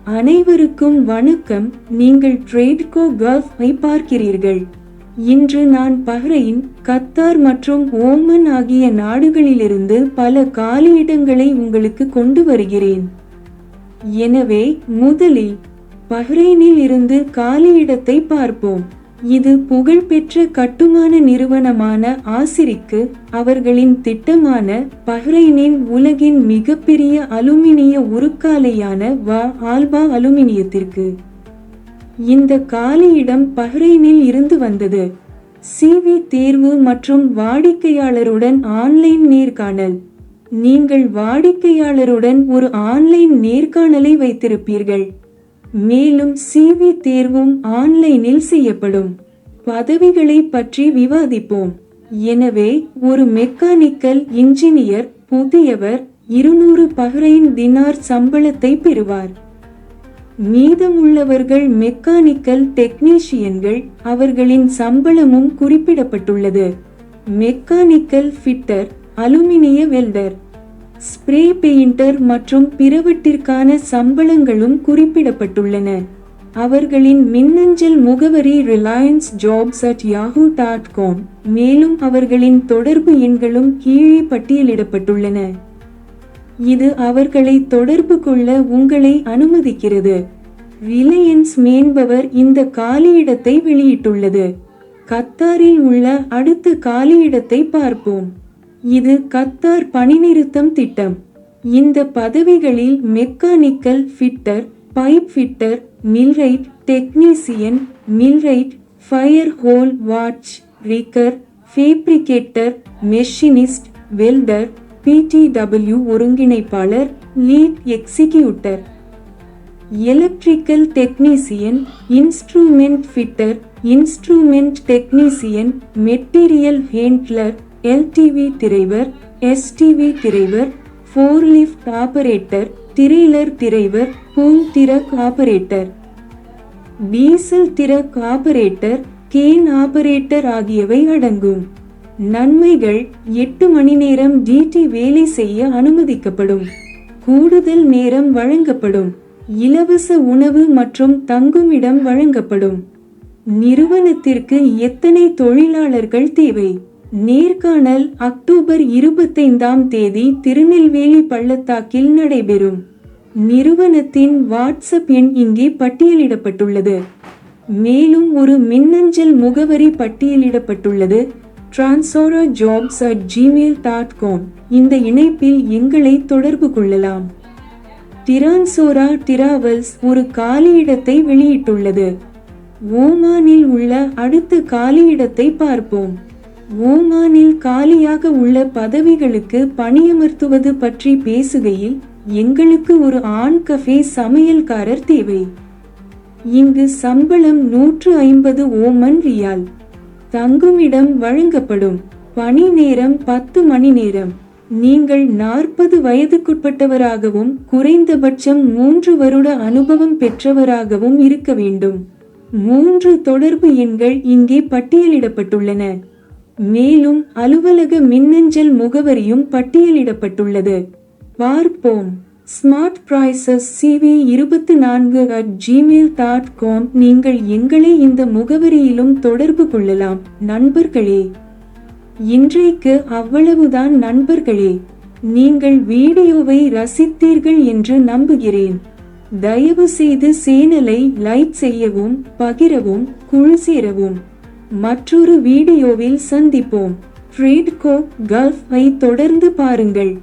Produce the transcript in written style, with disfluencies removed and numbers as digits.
அனைவருக்கும் வணக்கம். நீங்கள் ட்ரேட்கோ கல்ஃப்-ஐ பார்க்கிறீர்கள். இன்று நான் பஹ்ரைன், கத்தார் மற்றும் ஓமன் ஆகிய நாடுகளிலிருந்து பல காலியிடங்களை உங்களுக்கு கொண்டு வருகிறேன். எனவே முதலில் பஹ்ரைனில் இருந்து காலியிடத்தை பார்ப்போம். இது புகழ்பெற்ற கட்டுமான நிறுவனமான ஆசிரிக்கு அவர்களின் திட்டமான பஹ்ரைனின் உலகின் மிகப்பெரிய அலுமினிய உருக்காலையான ஆல்பா அலுமினியத்திற்கு. இந்த காலியிடம் பஹ்ரைனில் இருந்து வந்தது. சிவி தேர்வு மற்றும் வாடிக்கையாளருடன் ஆன்லைன் நேர்காணல். நீங்கள் வாடிக்கையாளருடன் ஒரு ஆன்லைன் நேர்காணலை வைத்திருப்பீர்கள். மேலும் சிவி தேர்வும் ஆன்லைனில் செய்யப்படும். பதவிகளை பற்றி விவாதிப்போம். எனவே ஒரு மெக்கானிக்கல் இன்ஜினியர் புதியவர் 200 பஹ்ரைன் தினார் சம்பளத்தை பெறுவார். மீதமுள்ளவர்கள் மெக்கானிக்கல் டெக்னீஷியன்கள். அவர்களின் சம்பளமும் குறிப்பிடப்பட்டுள்ளது. மெக்கானிக்கல் ஃபிட்டர், அலுமினிய வெல்டர், ஸ்ப்ரே பெயிண்டர் மற்றும் பிறவற்றிற்கான சம்பளங்களும் குறிப்பிடப்பட்டுள்ளன. அவர்களின் மின்னஞ்சல் முகவரி reliancejobs@yahoo.com. மேலும் அவர்களின் தொடர்பு எண்களும் கீழே பட்டியலிடப்பட்டுள்ளன. இது அவர்களை தொடர்பு கொள்ள உங்களை அனுமதிக்கிறது. ரிலையன்ஸ் மேன்பவர் இந்த காலியிடத்தை வெளியிட்டுள்ளது. கத்தாரில் உள்ள அடுத்த காலியிடத்தை பார்ப்போம். இது கத்தார் பணிநிறுத்தம் திட்டம். இந்த பதவிகளில் mechanical fitter, pipe fitter, millwright technician, millwright, fire hole watch rigger, fabricator, machinist, welder, PTW ஒருங்கிணைப்பாளர், lead executor, electrical technician, instrument fitter, instrument technician, material handler, LTV driver, STV driver, forklift operator, trailer driver, pool truck operator, diesel truck operator, crane operator ஆகியவை அடங்கும். நன்மைகள்: 8 மணி நேரம் DD வேலை செய்ய அனுமதிக்கப்படும். கூடுதல் நேரம் வழங்கப்படும். இலவச உணவு மற்றும் தங்குமிடம் வழங்கப்படும். நிறுவனத்திற்கு எத்தனை தொழிலாளர்கள் தேவை? நேர்காணல் அக்டோபர் 25ஆம் தேதி திருநெல்வேலி பள்ளத்தாக்கில் நடைபெறும். நிறுவனத்தின் வாட்ஸ்அப் எண் இங்கே பட்டியலிடப்பட்டுள்ளது. மேலும் ஒரு மின்னஞ்சல் முகவரி பட்டியலிடப்பட்டுள்ளது, transorajobs@gmail.com. இந்த இணைப்பில் எங்களை தொடர்பு கொள்ளலாம். டிரான்சோரா டிராவல்ஸ் ஒரு காலியிடத்தை வெளியிட்டுள்ளது. ஓமானில் உள்ள அடுத்த காலியிடத்தை பார்ப்போம். ஓமானில் காலியாக உள்ள பதவிகளுக்கு பணியமர்த்துவது பற்றி பேசுகையில், எங்களுக்கு ஒரு ஆண் கஃபே சமையல்காரர் தேவை. இங்கு சம்பளம் 150 ஓமன் ரியால். தங்குமிடம் வழங்கப்படும். பணி நேரம் 10 மணி நேரம். நீங்கள் 40 வயதுக்குட்பட்டவராகவும் குறைந்தபட்சம் 3 வருட அனுபவம் பெற்றவராகவும் இருக்க வேண்டும். 3 தொடர்பு எண்கள் இங்கே பட்டியலிடப்பட்டுள்ளன. மேலும் அலுவலக மின்னஞ்சல் முகவரியும் பட்டியலிடப்பட்டுள்ளது. பார்ப்போம். Smart prices cv24@gmail.com. நீங்கள் எங்களை இந்த முகவரியிலும் தொடர்பு கொள்ளலாம். நண்பர்களே, இன்றைக்கு அவ்வளவுதான் நண்பர்களே. நீங்கள் வீடியோவை ரசித்தீர்கள் என்று நம்புகிறேன். தயவு செய்து சேனலை லைக் செய்யவும், பகிரவும், குழு சேரவும். மற்றொரு வீடியோவில் சந்திப்போம். ட்ரேட்கோ கல்ஃப்-ஐ தொடர்ந்து பாருங்கள்.